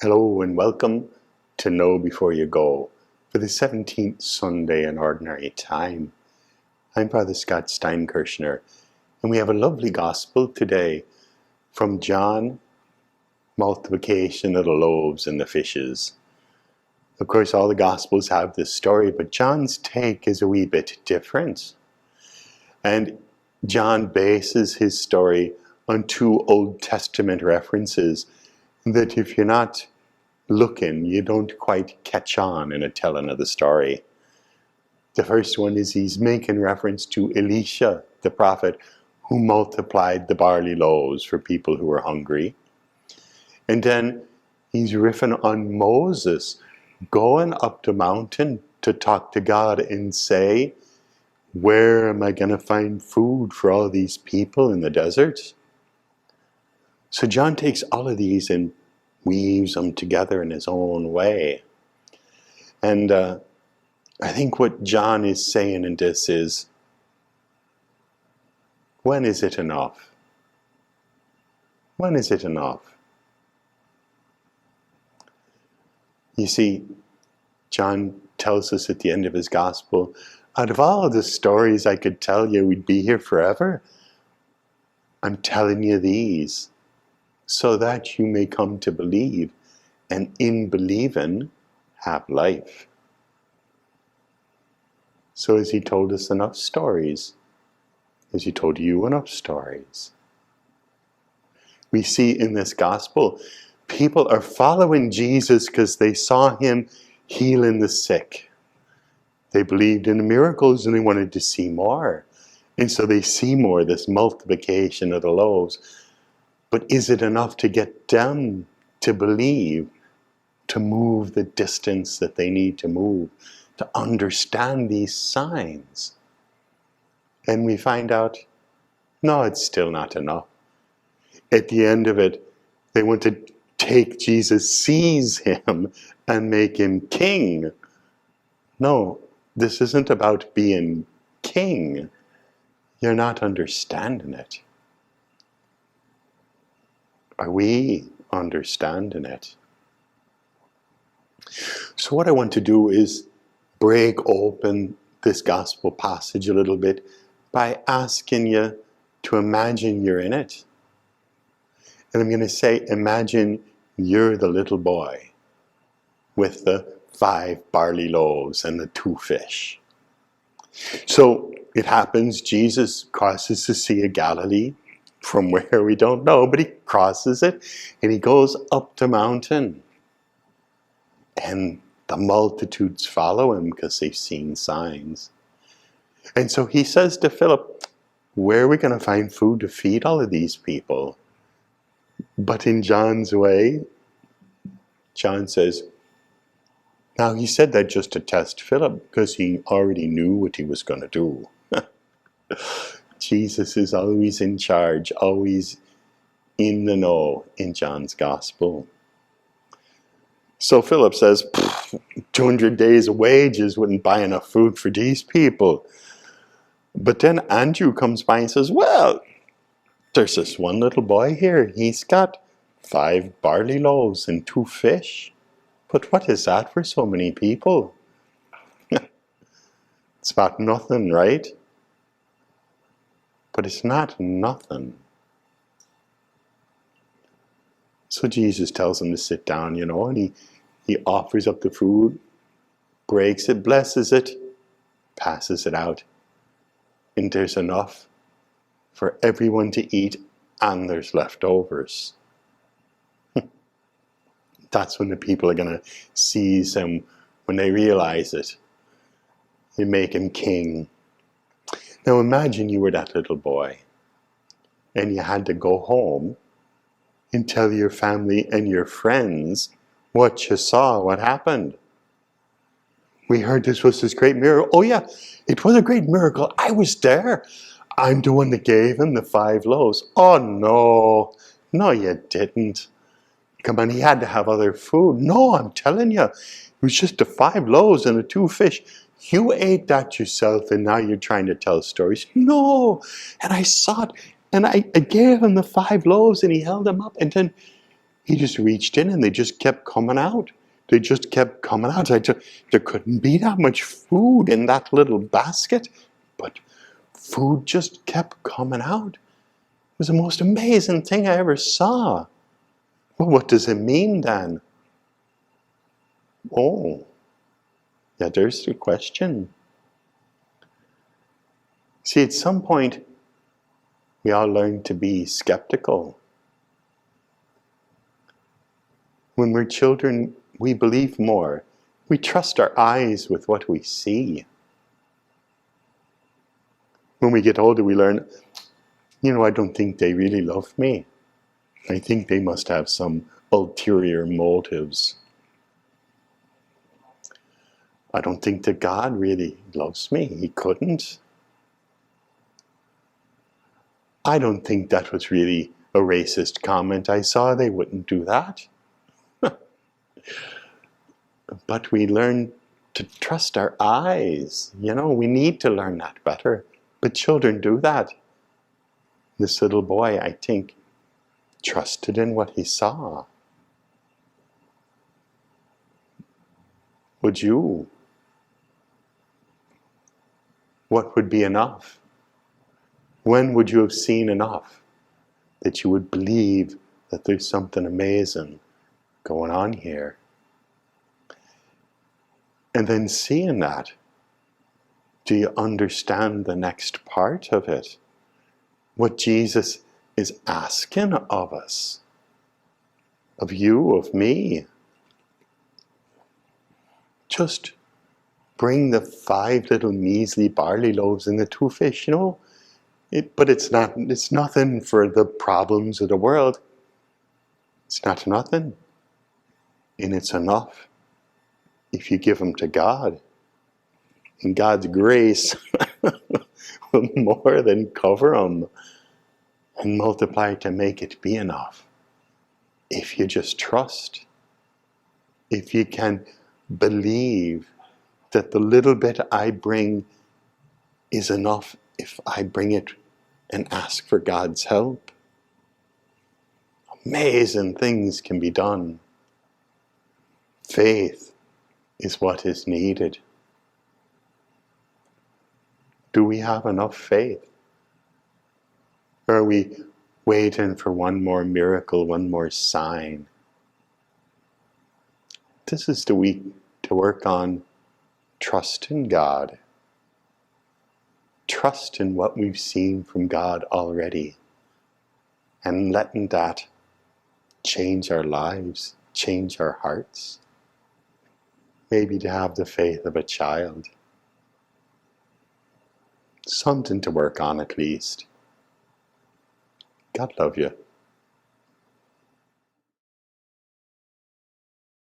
Hello and welcome to Know Before You Go for the 17th Sunday in Ordinary Time. I'm Father Scott Steinkerchner, and we have a lovely gospel today from John, multiplication of the loaves and the fishes. Of course, all the gospels have this story, but John's take is a wee bit different. And John bases his story on two Old Testament references that if you're not looking, you don't quite catch on in a telling of the story. The first one is he's making reference to Elisha, the prophet, who multiplied the barley loaves for people who were hungry. And then he's riffing on Moses going up the mountain to talk to God and say, where am I going to find food for all these people in the desert? So John takes all of these and weaves them together in his own way. And I think what John is saying in this is, when is it enough? When is it enough? You see, John tells us at the end of his gospel, out of all of the stories I could tell you, we'd be here forever. I'm telling you these, so that you may come to believe, and in believing, have life. So has he told us enough stories? Has he told you enough stories? We see in this gospel, people are following Jesus because they saw him healing the sick. They believed in the miracles and they wanted to see more. And so they see more, this multiplication of the loaves. But is it enough to get them to believe, to move the distance that they need to move, to understand these signs? And we find out, no, it's still not enough. At the end of it, they want to take Jesus, seize him, and make him king. No, this isn't about being king. You're not understanding it. Are we understanding it? So what I want to do is break open this gospel passage a little bit by asking you to imagine you're in it. And I'm going to say, imagine you're the little boy with the 5 barley loaves and the 2 fish. So it happens, Jesus crosses the Sea of Galilee, from where we don't know, but he crosses it and he goes up the mountain. And the multitudes follow him because they've seen signs. And so he says to Philip, where are we going to find food to feed all of these people? But in John's way, John says, now he said that just to test Philip because he already knew what he was going to do. Jesus is always in charge, always in the know in John's gospel. So Philip says, 200 days of wages wouldn't buy enough food for these people. But then Andrew comes by and says, well, there's this one little boy here. He's got 5 barley loaves and 2 fish. But what is that for so many people? It's about nothing, right? But it's not nothing. So Jesus tells him to sit down, and he offers up the food, breaks it, blesses it, passes it out. And there's enough for everyone to eat, and there's leftovers. That's when the people are going to seize him, when they realize it. They make him king. Now imagine you were that little boy, and you had to go home and tell your family and your friends what you saw, what happened. We heard this was this great miracle. Oh yeah, it was a great miracle. I was there. I'm the one that gave him the 5 loaves. Oh no, no you didn't. Come on, he had to have other food. No, I'm telling you, it was just the 5 loaves and the 2 fish. You ate that yourself and now you're trying to tell stories. No, and I saw it. And I gave him the 5 loaves and he held them up. And then He just reached in and they just kept coming out. They just kept coming out. There couldn't be that much food in that little basket, but food just kept coming out. It was the most amazing thing I ever saw. Well, what does it mean then? Oh, yeah, there's the question. See, at some point, we all learn to be skeptical. When we're children, we believe more. We trust our eyes with what we see. When we get older, we learn, I don't think they really love me. I think they must have some ulterior motives. I don't think that God really loves me. He couldn't. I don't think that was really a racist comment I saw. They wouldn't do that. But we learn to trust our eyes. We need to learn that better. But children do that. This little boy, I think, trusted in what he saw. Would you? What would be enough? When would you have seen enough that you would believe that there's something amazing going on here? And then seeing that, do you understand the next part of it? What Jesus is asking of us, of you, of me. Just bring the 5 little measly barley loaves and the 2 fish, but it's nothing for the problems of the world. It's not nothing. And it's enough if you give them to God. And God's grace will more than cover them and multiply to make it be enough. If you just trust, if you can believe that the little bit I bring is enough if I bring it and ask for God's help. Amazing things can be done. Faith is what is needed. Do we have enough faith? Or are we waiting for one more miracle, one more sign? This is the week to work on trust in God. Trust in what we've seen from God already. And letting that change our lives, change our hearts. Maybe to have the faith of a child. Something to work on at least. God love you.